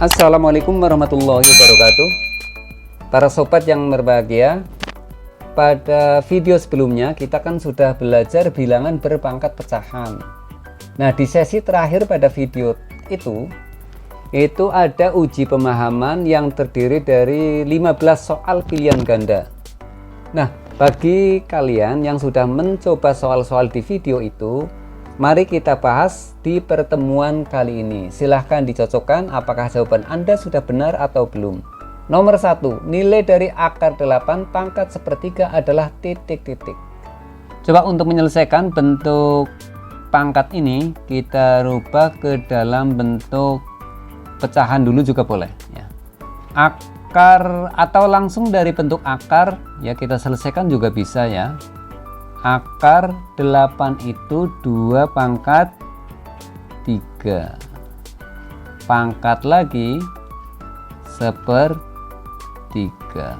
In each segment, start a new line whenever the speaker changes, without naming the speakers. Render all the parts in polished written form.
Assalamualaikum warahmatullahi wabarakatuh. Para sobat yang berbahagia, pada video sebelumnya kita kan sudah belajar bilangan berpangkat pecahan. Nah, di sesi terakhir pada video itu ada uji pemahaman yang terdiri dari 15 soal pilihan ganda. Nah, bagi kalian yang sudah mencoba soal-soal di video itu, mari kita bahas di pertemuan kali ini. Silahkan dicocokkan apakah jawaban Anda sudah benar atau belum. Nomor 1, nilai dari akar 8 pangkat sepertiga adalah titik-titik. Coba untuk menyelesaikan bentuk pangkat ini, kita rubah ke dalam bentuk pecahan dulu juga boleh. Ya. Akar atau langsung dari bentuk akar, ya kita selesaikan juga bisa ya. Akar 8 itu 2 pangkat 3. Pangkat lagi 1/3.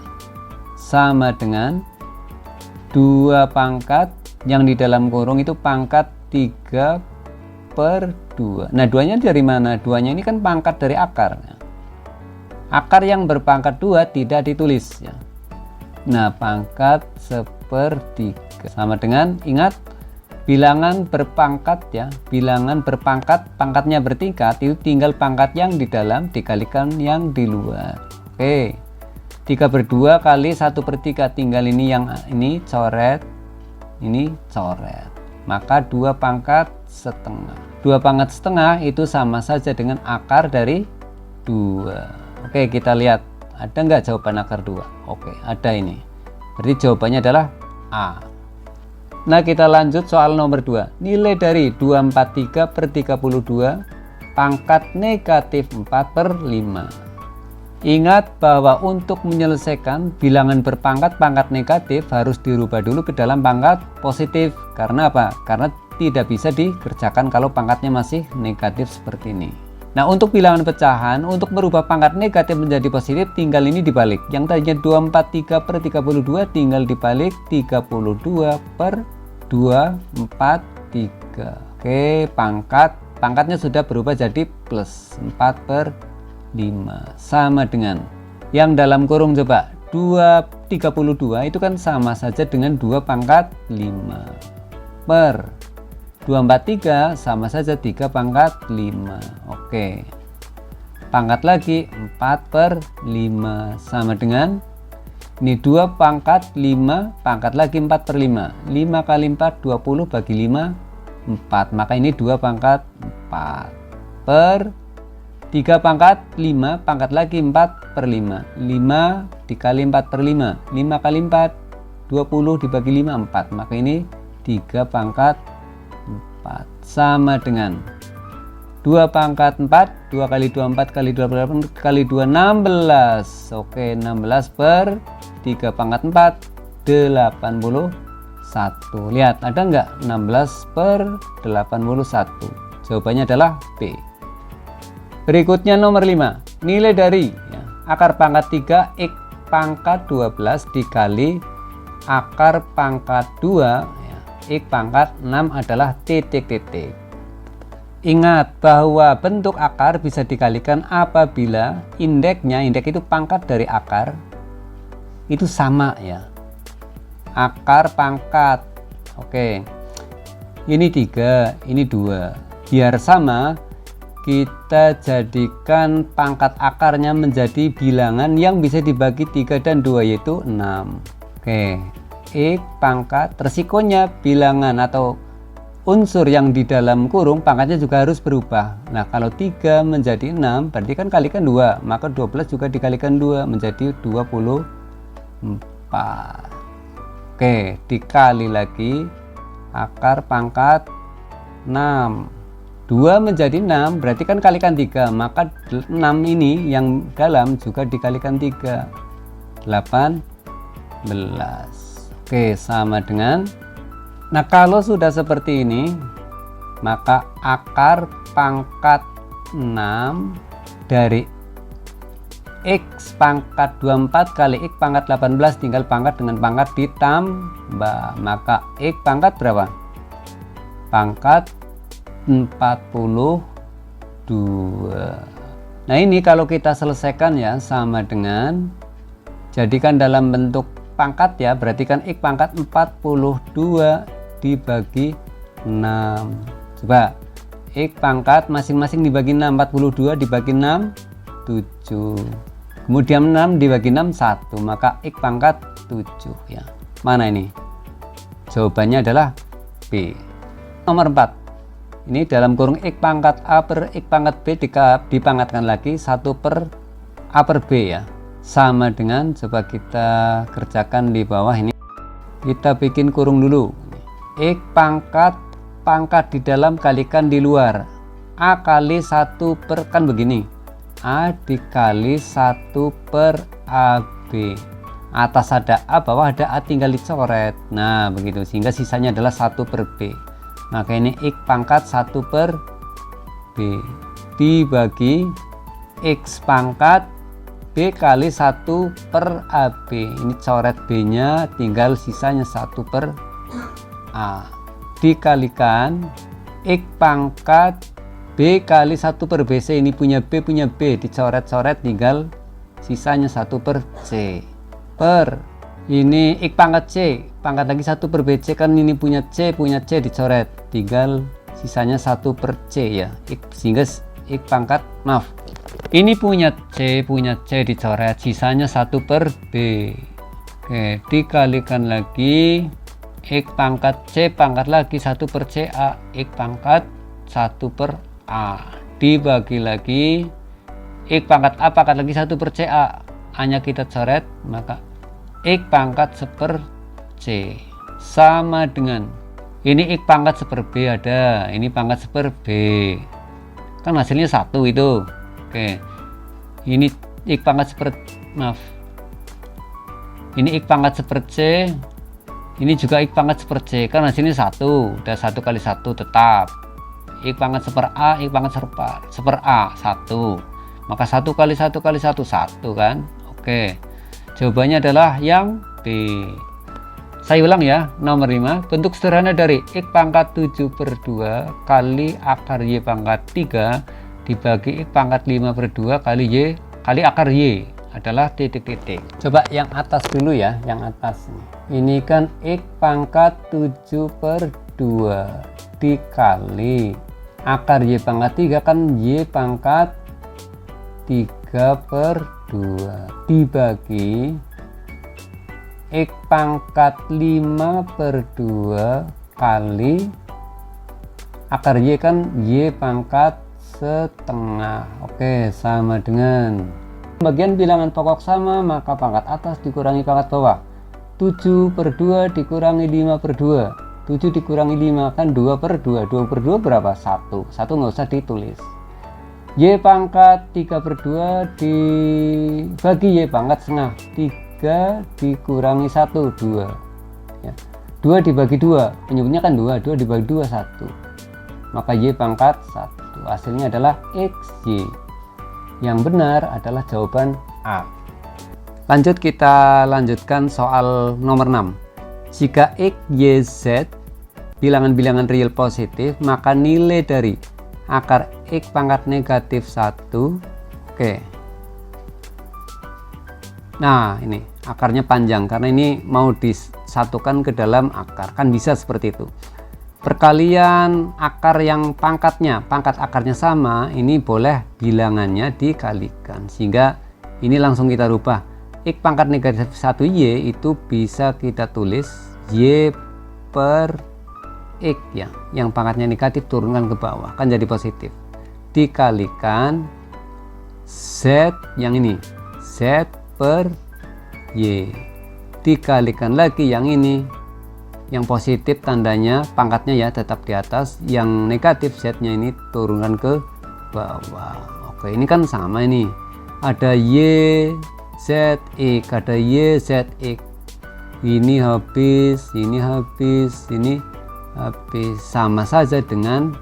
Sama dengan 2 pangkat yang di dalam kurung itu pangkat 3/2. Nah, duanya dari mana? Duanya ini kan pangkat dari akar. Akar yang berpangkat 2 tidak ditulis ya. Nah, pangkat 1/3 sama dengan, ingat, bilangan berpangkat ya, bilangan berpangkat, pangkatnya bertingkat, itu tinggal pangkat yang di dalam dikalikan yang di luar. Oke, 3/2 kali 1/3, tinggal ini yang ini coret, ini coret, maka 2 pangkat setengah. 2 pangkat setengah itu sama saja dengan akar dari 2. Oke, kita lihat ada nggak jawaban akar 2? Oke, ada ini. Berarti jawabannya adalah A. Nah, kita lanjut soal nomor 2. Nilai dari 243/32 pangkat negatif 4/5. Ingat bahwa untuk menyelesaikan bilangan berpangkat pangkat negatif harus dirubah dulu ke dalam pangkat positif. Karena apa? Karena tidak bisa dikerjakan kalau pangkatnya masih negatif seperti ini. Nah, untuk bilangan pecahan, untuk merubah pangkat negatif menjadi positif, tinggal ini dibalik. Yang tadinya 243/32 tinggal dibalik 32/243. Oke, pangkatnya sudah berubah jadi plus 4/5. Sama dengan yang dalam kurung, coba 232 itu kan sama saja dengan 2 pangkat 5 per 243 sama saja 3 pangkat 5. Oke, pangkat lagi 4/5 sama dengan ini 2 pangkat 5 pangkat lagi 4/5. 5 kali 4 20 bagi 5 4, maka ini 2 pangkat 4 per 3 pangkat 5 pangkat lagi 4/5. 5 dikali 4/5, 5 kali 4 20 dibagi 5 4, maka ini 3 pangkat 4 sama dengan 2 pangkat 4, 2 kali 2 4 kali 2 8 kali 2 16. Oke, 16 per 3 pangkat 4 81. Lihat ada enggak 16/81? Jawabannya adalah B. Berikutnya nomor 5. Nilai dari akar pangkat 3 X pangkat 12 dikali akar pangkat 2 X pangkat 6 adalah titik-titik. Ingat bahwa bentuk akar bisa dikalikan apabila indeks itu pangkat dari akar itu sama ya. Akar pangkat. Oke. Ini 3, ini 2. Biar sama, kita jadikan pangkat akarnya menjadi bilangan yang bisa dibagi 3 dan 2 yaitu 6. Oke. X pangkat, resikonya bilangan atau unsur yang di dalam kurung pangkatnya juga harus berubah. Nah, kalau 3 menjadi 6 berarti kan kalikan 2, maka 12 juga dikalikan 2 menjadi 24. Oke, dikali lagi akar pangkat 6. 2 menjadi 6 berarti kan kalikan 3, maka 6 ini yang dalam juga dikalikan 3, 18. Oke, sama dengan, nah kalau sudah seperti ini, maka akar pangkat 6 dari X pangkat 24 kali X pangkat 18 tinggal pangkat dengan pangkat ditambah, maka X pangkat berapa? Pangkat 42. Nah ini kalau kita selesaikan ya sama dengan, jadikan dalam bentuk pangkat ya, berarti kan X pangkat 42 dibagi 6. Coba X pangkat masing-masing dibagi 6, 42 dibagi 6 7, kemudian 6 dibagi 6 1, maka X pangkat 7 ya. Mana ini? Jawabannya adalah B. Nomor 4. Ini dalam kurung X pangkat A per X pangkat B dipangkatkan lagi 1 per A per B ya. Sama dengan, coba kita kerjakan di bawah ini. Kita bikin kurung dulu. X pangkat di dalam kalikan di luar. A kali 1 per, kan begini. A dikali 1 per AB. Atas ada A, bawah ada A, tinggal dicoret. Nah begitu, sehingga sisanya adalah 1 per B. Maka ini X pangkat 1 per B dibagi X pangkat B kali 1 per AB. Ini coret B nya, tinggal sisanya 1 per A. Dikalikan X pangkat B kali 1 per BC. Ini punya B, dicoret-coret, tinggal sisanya 1 per C. Per ini X pangkat C, pangkat lagi 1 per BC, kan ini punya C dicoret, tinggal sisanya 1 per C ya. Sehingga X pangkat, maaf, ini punya C dicoret, sisanya 1 per B. Oke, dikalikan lagi X pangkat C, pangkat lagi 1 per C A, X pangkat 1 per A, dibagi lagi X pangkat A, pangkat lagi 1 per C A, A-nya kita coret, maka X pangkat 1 per C sama dengan ini X pangkat 1 per B ada, ini pangkat 1 per B, kan hasilnya 1 itu. Oke, ini X pangkat 1 per, maaf, ini X pangkat 1 per C, ini juga X pangkat 1 per C, kan hasilnya 1, udah 1 kali 1 tetap. X pangkat 1 per A, X pangkat 1 per A 1, maka 1 kali 1 kali 1 1 kan. Oke, jawabannya adalah yang B. Saya ulang ya, nomor 5. Bentuk sederhana dari X pangkat 7 per 2 kali akar Y pangkat 3 dibagi X pangkat 5 per 2 kali Y kali akar Y adalah titik-titik. Coba yang atas dulu ya, yang atas. Ini kan X pangkat 7 per 2 dikali akar Y pangkat 3 kan Y pangkat 3 per 2 dibagi X pangkat 5 per 2 kali akar Y kan Y pangkat setengah. Oke, sama dengan bagian bilangan pokok sama, maka pangkat atas dikurangi pangkat bawah. 7 per 2 dikurangi 5 per 2, 7 dikurangi 5 kan 2 per 2, 2 per 2 berapa? 1 nggak usah ditulis. Y pangkat 3 per 2 dibagi Y pangkat setengah, 3 dikurangi 1, 2 ya. 2 dibagi 2, penyebutnya kan 2 dibagi 2, 1, maka Y pangkat 1, hasilnya adalah XY. Yang benar adalah jawaban A. Lanjut, kita lanjutkan soal nomor 6. Jika X, Y, Z bilangan-bilangan real positif, maka nilai dari akar X pangkat negatif 1. Oke. Nah, ini akarnya panjang karena ini mau disatukan ke dalam akar. Kan bisa seperti itu. Perkalian akar yang pangkat akarnya sama, ini boleh bilangannya dikalikan. Sehingga ini langsung kita rubah. X pangkat negatif 1Y itu bisa kita tulis Y per X ya, yang pangkatnya negatif turunkan ke bawah kan jadi positif, dikalikan Z yang ini Z per Y, dikalikan lagi yang ini, yang positif tandanya pangkatnya ya tetap di atas, yang negatif Z nya ini turunkan ke bawah. Oke, ini kan sama, ini ada Y Z X, ada Y Z X, ini habis, ini habis, ini habis, sama saja dengan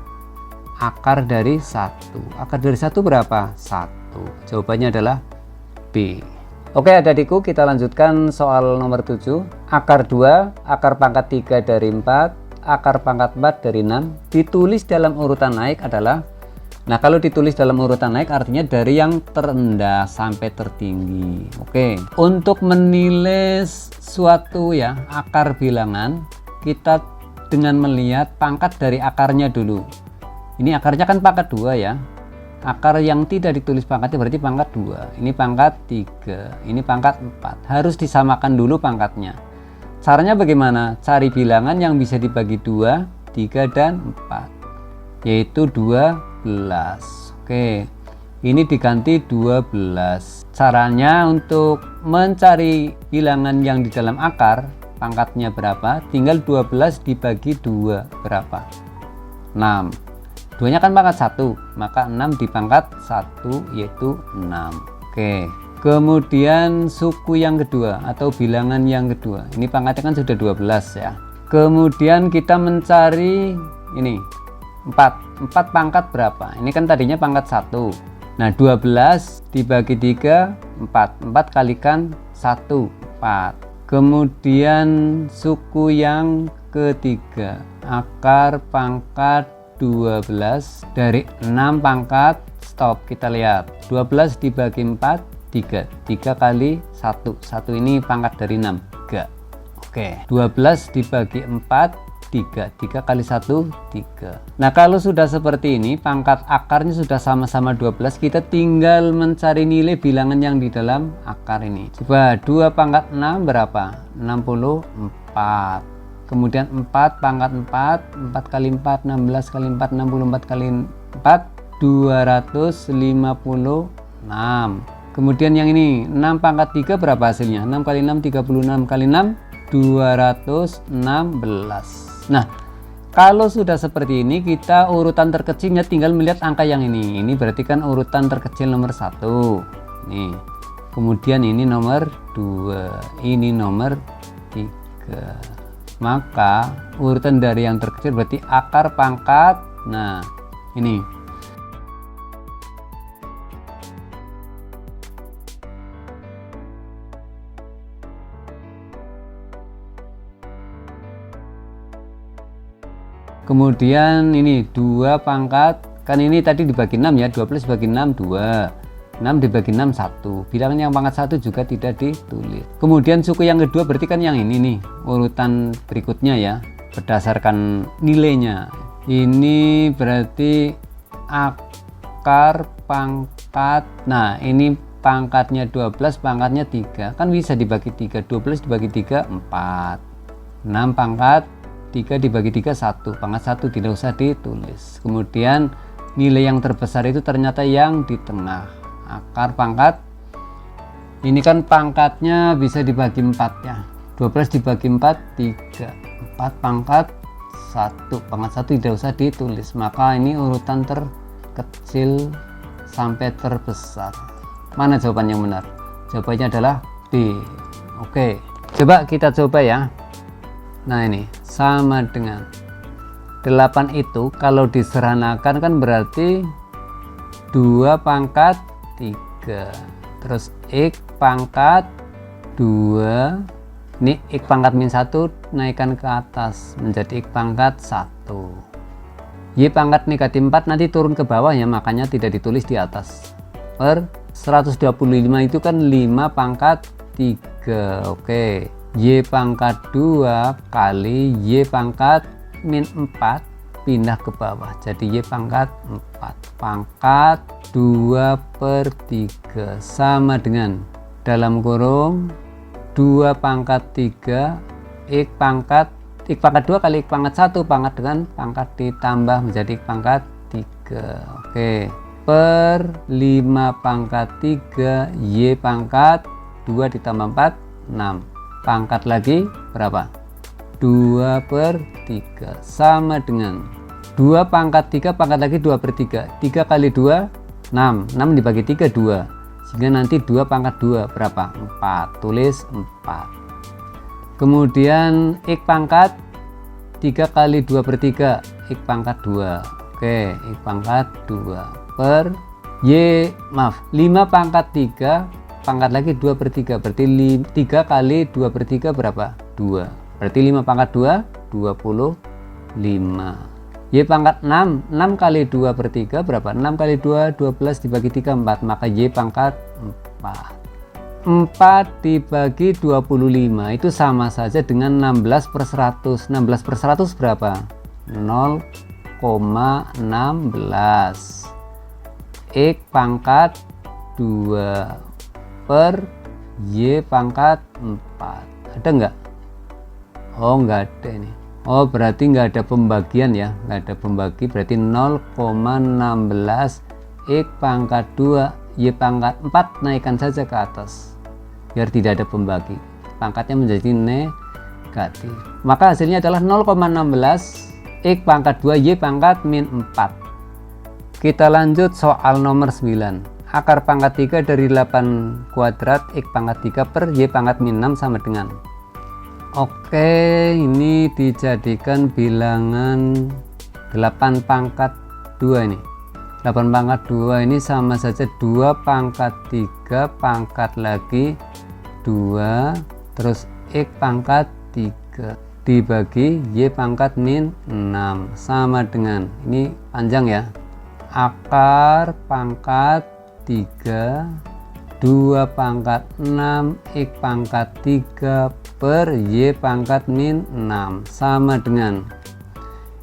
akar dari 1. Akar dari 1 berapa? 1. Jawabannya adalah B. Oke adik-adikku, kita lanjutkan soal nomor 7. Akar 2, akar pangkat 3 dari 4, akar pangkat 4 dari 6 ditulis dalam urutan naik adalah Nah, kalau ditulis dalam urutan naik artinya dari yang terendah sampai tertinggi. Oke. Untuk menilai suatu ya akar bilangan, kita dengan melihat pangkat dari akarnya dulu. Ini akarnya kan pangkat 2 ya. Akar yang tidak ditulis pangkatnya berarti pangkat 2. Ini pangkat 3, ini pangkat 4. Harus disamakan dulu pangkatnya. Caranya bagaimana? Cari bilangan yang bisa dibagi 2, 3 dan 4. Yaitu 12. Oke, ini diganti 12. Caranya untuk mencari bilangan yang di dalam akar, pangkatnya berapa? Tinggal 12 dibagi 2 berapa? 6. 2-nya kan pangkat 1, maka 6 dipangkat 1 yaitu 6. Oke. Kemudian suku yang kedua atau bilangan yang kedua. Ini pangkatnya kan sudah 12 ya. Kemudian kita mencari ini 4 pangkat berapa? Ini kan tadinya pangkat 1. Nah, 12 dibagi 3 4 kalikan 1 4. Kemudian suku yang ketiga, akar pangkat 12 dari 6 pangkat stop. Kita lihat 12 dibagi 4 3 kali 1 ini pangkat dari 6 3. Oke, 12 dibagi 4 3 kali 1 3. Nah, kalau sudah seperti ini, pangkat akarnya sudah sama-sama 12, kita tinggal mencari nilai bilangan yang di dalam akar ini. Coba 2 pangkat 6 berapa? 64. Kemudian 4 pangkat 4 kali 4 16 kali 4 64 kali 4 256. Kemudian yang ini 6 pangkat 3 berapa hasilnya? 6 kali 6 36 kali 6 216. Nah, kalau sudah seperti ini, kita urutan terkecilnya tinggal melihat angka yang ini. Ini berarti kan urutan terkecil nomor 1. Nih. Kemudian ini nomor 2, ini nomor 3. Maka urutan dari yang terkecil berarti akar pangkat. Nah, ini. Kemudian ini 2 pangkat, kan ini tadi dibagi 6 ya, 12 dibagi 6 2, 6 dibagi 6 1. Bilangan yang pangkat 1 juga tidak ditulis. Kemudian suku yang kedua berarti kan yang ini nih, urutan berikutnya ya, berdasarkan nilainya. Ini berarti akar pangkat. Nah, ini pangkatnya 12, pangkatnya 3. Kan bisa dibagi 3. 12 dibagi 3 4. 6 pangkat 3 dibagi 3 1, pangkat 1 tidak usah ditulis. Kemudian nilai yang terbesar itu ternyata yang di tengah, akar pangkat. Ini kan pangkatnya bisa dibagi 4 ya, 12 dibagi 4 3, 4 pangkat 1, pangkat 1 tidak usah ditulis. Maka ini urutan terkecil sampai terbesar. Mana jawaban yang benar? Jawabannya adalah B. Oke, coba kita coba ya. Nah, ini sama dengan 8 itu kalau diseranakan kan berarti 2 pangkat 3, terus X pangkat 2, ini X pangkat min 1 naikkan ke atas menjadi X pangkat 1, Y pangkat negatif 4 nanti turun ke bawah ya, makanya tidak ditulis di atas. Per 125 itu kan 5 pangkat 3. Oke, Y pangkat 2 kali Y pangkat min 4 pindah ke bawah jadi Y pangkat 4 pangkat 2 per 3 sama dengan dalam kurung 2 pangkat 3 X pangkat 2 kali X pangkat 1 pangkat dengan pangkat ditambah menjadi X pangkat 3. Oke, per 5 pangkat 3 Y pangkat 2 ditambah 4 6, pangkat lagi berapa? 2 per 3 sama dengan 2 pangkat 3 pangkat lagi 2 per 3, 3 kali 2 6, 6 dibagi 3 2, sehingga nanti 2 pangkat 2 berapa? 4, tulis 4. Kemudian X pangkat 3 kali 2 per 3 X pangkat 2. Oke, X pangkat 2 per Y, maaf 5 pangkat 3 pangkat lagi 2 per 3 berarti 3 kali 2 per 3 berapa? 2, berarti 5 pangkat 2 25. Y pangkat 6, 6 kali 2 per 3 berapa? 6 kali 2, 12 dibagi 3, 4. Maka Y pangkat 4. 4 dibagi 25 itu sama saja dengan 16 per 100. 16 per 100 berapa? 0,16. X pangkat 2 per Y pangkat 4. Ada nggak? Oh, nggak ada ini. Oh, berarti nggak ada pembagian ya, nggak ada pembagi, berarti 0,16 X pangkat 2 Y pangkat 4 naikkan saja ke atas biar tidak ada pembagi, pangkatnya menjadi negatif. Maka hasilnya adalah 0,16 X pangkat 2 Y pangkat min 4. Kita lanjut soal nomor 9. Akar pangkat 3 dari 8 kuadrat X pangkat 3 per Y pangkat min 6 sama dengan. Oke, ini dijadikan bilangan 8 pangkat 2 ini. 8 pangkat 2 ini sama saja 2 pangkat 3 pangkat lagi 2 terus X pangkat 3 dibagi Y pangkat min 6 sama dengan, ini panjang ya, akar pangkat 3 2 pangkat 6 X pangkat 3 per Y pangkat min 6 sama dengan,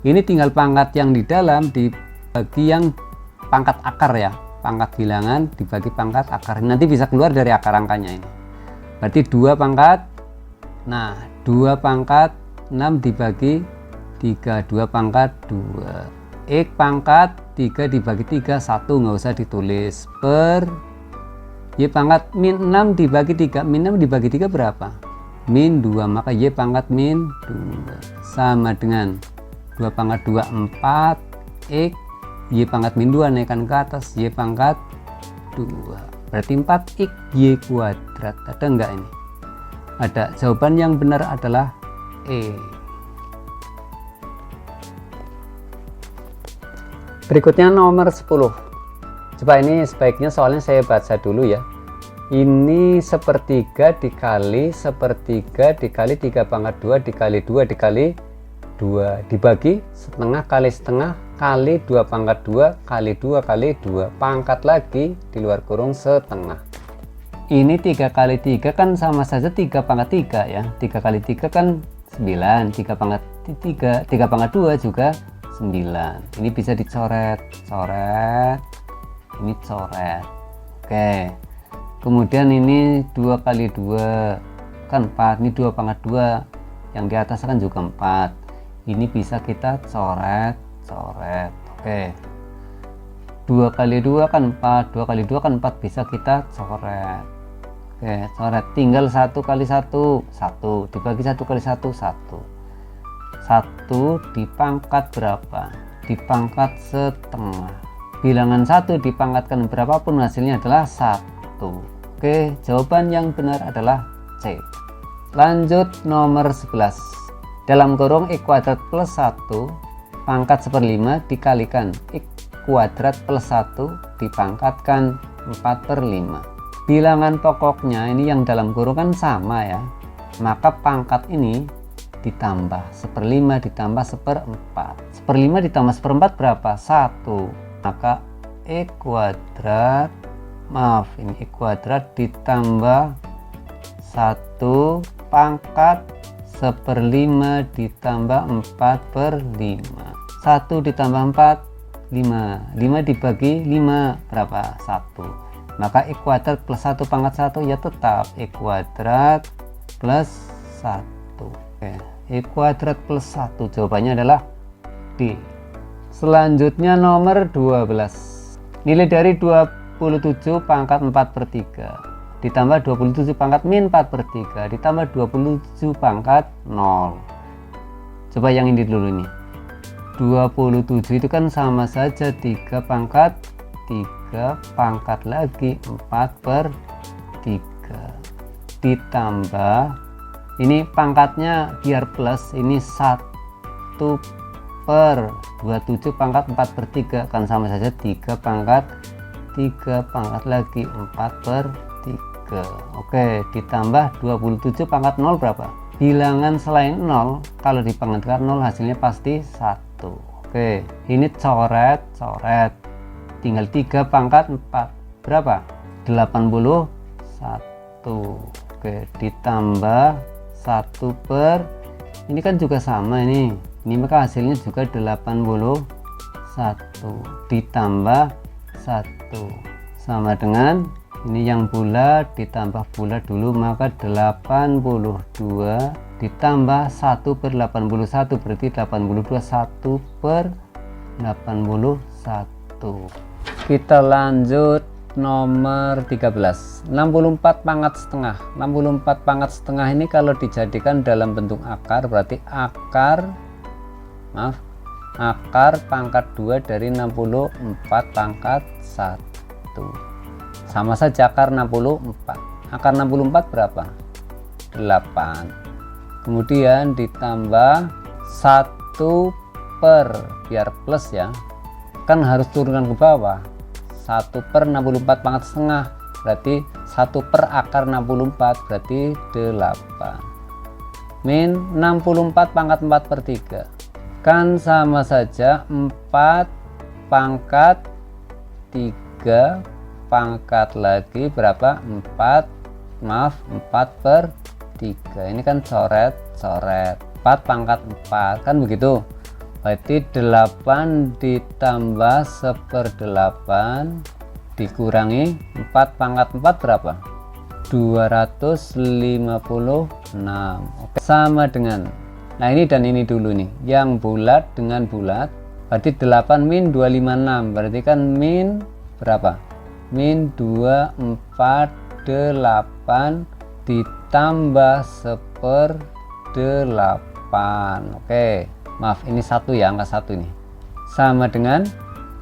ini tinggal pangkat yang di dalam dibagi yang pangkat akar ya, pangkat bilangan dibagi pangkat akar, nanti bisa keluar dari akar angkanya ini. Berarti 2 pangkat, nah 2 pangkat 6 dibagi 3, 2 pangkat 2 X pangkat 3 dibagi 3, 1 nggak usah ditulis, per Y pangkat min 6 dibagi 3, min 6 dibagi 3 berapa? Min 2, maka Y pangkat min 2 sama dengan 2 pangkat 2 4 X Y pangkat min 2 naikkan ke atas Y pangkat 2, berarti 4 X Y kuadrat. Ada enggak ini? Ada. Jawaban yang benar adalah E. Berikutnya nomor 10. Coba ini sebaiknya soalnya saya baca dulu ya. Ini sepertiga dikali sepertiga dikali 3 pangkat 2 dikali 2 dikali 2 dibagi setengah kali setengah kali 2 pangkat 2 kali 2 kali 2 pangkat lagi di luar kurung setengah. Ini 3 kali 3 kan sama saja 3 pangkat 3 ya. 3 kali 3 kan 9, 3 pangkat 3 pangkat 2 juga 9. Ini bisa dicoret, coret, ini coret. Oke. Kemudian ini 2 kali 2 kan 4, ini 2 pangkat 2, yang di atas kan juga 4. Ini bisa kita coret, coret. Oke. 2 kali 2 kan 4, 2 kali 2 kan 4, bisa kita coret. Oke, coret. Tinggal 1 kali 1, 1 dibagi 1 kali 1, 1. 1 dipangkat berapa? Dipangkat setengah. Bilangan 1 dipangkatkan berapapun hasilnya adalah 1. Oke, jawaban yang benar adalah C. Lanjut nomor 11. Dalam kurung X kuadrat plus 1 pangkat 1/5 dikalikan X kuadrat plus 1 dipangkatkan 4/5. Bilangan pokoknya ini yang dalam kurung kan sama ya, maka pangkat ini ditambah 1/5 ditambah 1/4. 1/5 ditambah 1/4 berapa? 1. Maka X kuadrat, maaf ini X kuadrat ditambah 1 pangkat 1/5 ditambah 4/5. 1 ditambah 4 5, 5 dibagi 5 berapa? 1. Maka X kuadrat plus 1 pangkat 1 ya tetap X kuadrat plus 1. Oke, X kuadrat plus 1 jawabannya adalah D. Selanjutnya nomor 12. Nilai dari 27 pangkat 4/3 ditambah 27 pangkat min 4/3 ditambah 27 pangkat 0. Coba yang ini dulu nih. 27 itu kan sama saja 3 pangkat 3 pangkat lagi 4/3 ditambah, ini pangkatnya biar plus, ini 1/27 pangkat 4/3 kan sama saja 3 pangkat 3 pangkat lagi 4/3. Oke, ditambah 27 pangkat 0 berapa? Bilangan selain 0 kalau dipangkatkan 0 hasilnya pasti 1. Oke, ini coret tinggal 3 pangkat 4 berapa? 81. Oke, ditambah 1 per ini kan juga sama ini maka hasilnya juga 81 ditambah 1 sama dengan ini yang bulat ditambah bulat dulu, maka 82 ditambah 1 per 81 berarti 82 1 per 81. Kita lanjut nomor 13, 64 pangkat setengah. 64 pangkat setengah ini kalau dijadikan dalam bentuk akar berarti akar pangkat 2 dari 64 pangkat 1. Sama saja akar 64. Akar 64 berapa? 8. Kemudian ditambah 1 per, biar plus ya, kan harus turunkan ke bawah. 1 per 64 pangkat setengah berarti 1 per akar 64 berarti 8 min 64 pangkat 4 per 3 kan sama saja 4 pangkat 3 pangkat lagi berapa 4 per 3 ini kan coret 4 pangkat 4 kan begitu. Berarti 8 ditambah 1/8 dikurangi 4 pangkat 4 berapa? 256. Oke, sama dengan, nah ini dan ini dulu nih, yang bulat dengan bulat berarti 8 min 256 berarti kan min berapa? Min 248 ditambah 1/8. Oke, maaf ini satu ya, angka 1 ini sama dengan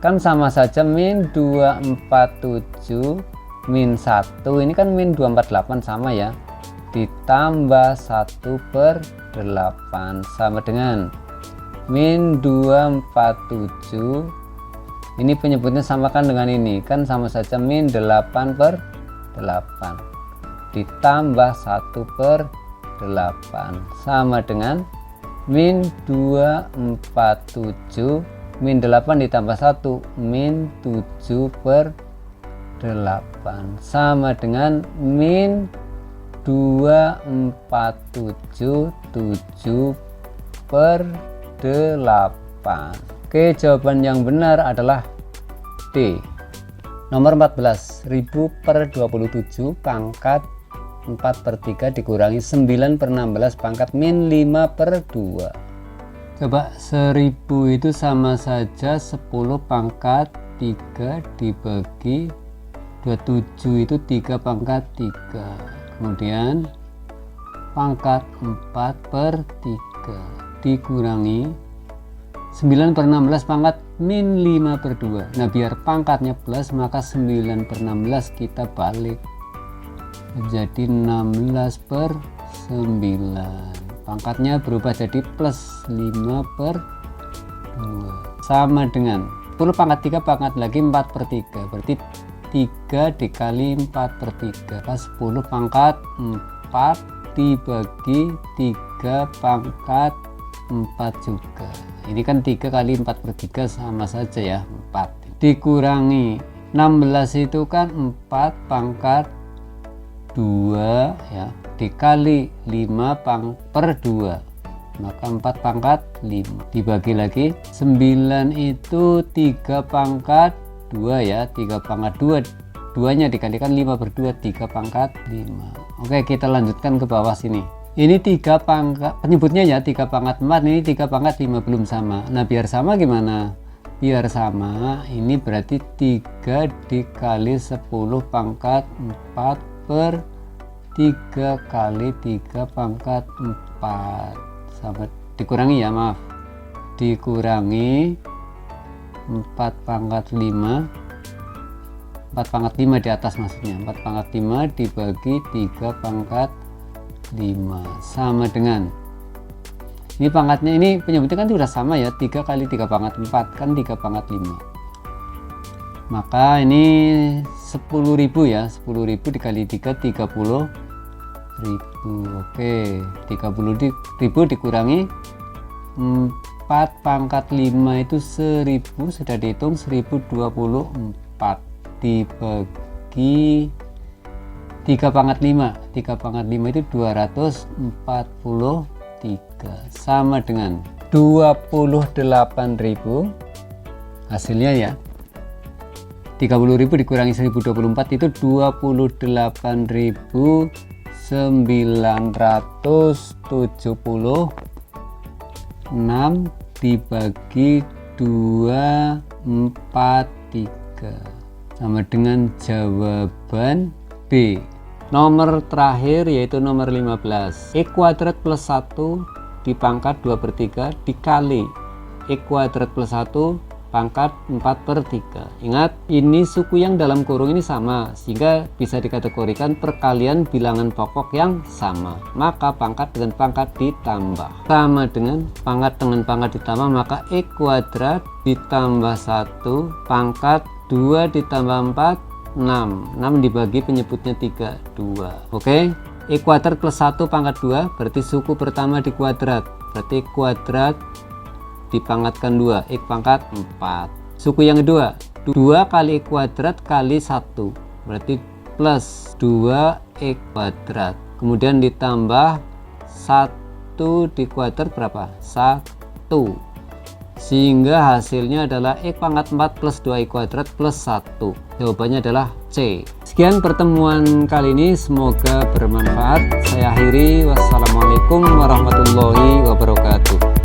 kan sama saja min 247 min 1 ini kan min 248 sama ya, ditambah 1/8 sama dengan min 247 ini penyebutnya samakan dengan ini kan sama saja min 8/8 ditambah 1/8 sama dengan min 247 min 8 ditambah 1 min 7/8 sama dengan min 247 7/8. Oke, jawaban yang benar adalah D. Nomor 14, 1000/27 pangkat 4/3 dikurangi 9/16 pangkat min 5/2. Coba 1000 itu sama saja 10 pangkat 3 dibagi 27 itu 3 pangkat 3. Kemudian pangkat 4/3 dikurangi 9/16 pangkat min 5/2. Nah biar pangkatnya plus maka 9/16 kita balik jadi 16/9, pangkatnya berubah jadi plus 5/2 sama dengan 10 pangkat 3 pangkat lagi 4/3 berarti 3 dikali 4/3 10 pangkat 4 dibagi 3 pangkat 4 juga, ini kan 3 kali 4/3 sama saja ya 4 dikurangi 16 itu kan 4 pangkat 2 ya dikali 5/2 maka 4 pangkat 5 dibagi lagi 9 itu 3 pangkat 2 ya 3 pangkat 2 2 nya dikalikan 5/2 3 pangkat 5. Oke, kita lanjutkan ke bawah sini. Ini 3 pangkat penyebutnya ya 3 pangkat 4 ini 3 pangkat 5 belum sama. Nah biar sama gimana? Biar sama ini berarti 3 dikali 10 pangkat 4 per 3 kali 3 pangkat 4 sama dikurangi ya maaf dikurangi 4 pangkat 5 4 pangkat 5 di atas maksudnya 4 pangkat 5 dibagi 3 pangkat 5 sama dengan ini pangkatnya ini penyebutnya kan sudah sama ya 3 kali 3 pangkat 4 kan 3 pangkat 5 maka ini 10.000 ya 10.000 dikali 3 30.000. Oke 30.000 dikurangi 4 pangkat 5 itu 1000, sudah dihitung 1024 dibagi 3 pangkat 5. 3 pangkat 5 itu 243 sama dengan 28.000. Hasilnya ya 30.000 dikurangi 1024 itu 28.976 dibagi 243 sama dengan jawaban B. Nomor terakhir yaitu nomor 15. X kuadrat plus 1 dipangkat 2/3 dikali X kuadrat plus 1 pangkat 4/3. Ingat, ini suku yang dalam kurung ini sama, sehingga bisa dikategorikan perkalian bilangan pokok yang sama. Maka pangkat dengan pangkat ditambah. Sama dengan pangkat ditambah, maka X kuadrat ditambah 1 pangkat 2 ditambah 4, 6. 6 dibagi penyebutnya 3, 2. Oke, X kuadrat plus 1 pangkat 2 berarti suku pertama di kuadrat. Berarti kuadrat dipangkatkan 2, X pangkat 4. Suku yang kedua, 2 kali X kuadrat kali 1 berarti plus 2X kuadrat. Kemudian ditambah 1 di kuadrat berapa? 1. Sehingga hasilnya adalah X pangkat 4 plus 2X kuadrat plus 1. Jawabannya adalah C. Sekian pertemuan kali ini, semoga bermanfaat. Saya akhiri, wassalamualaikum warahmatullahi wabarakatuh.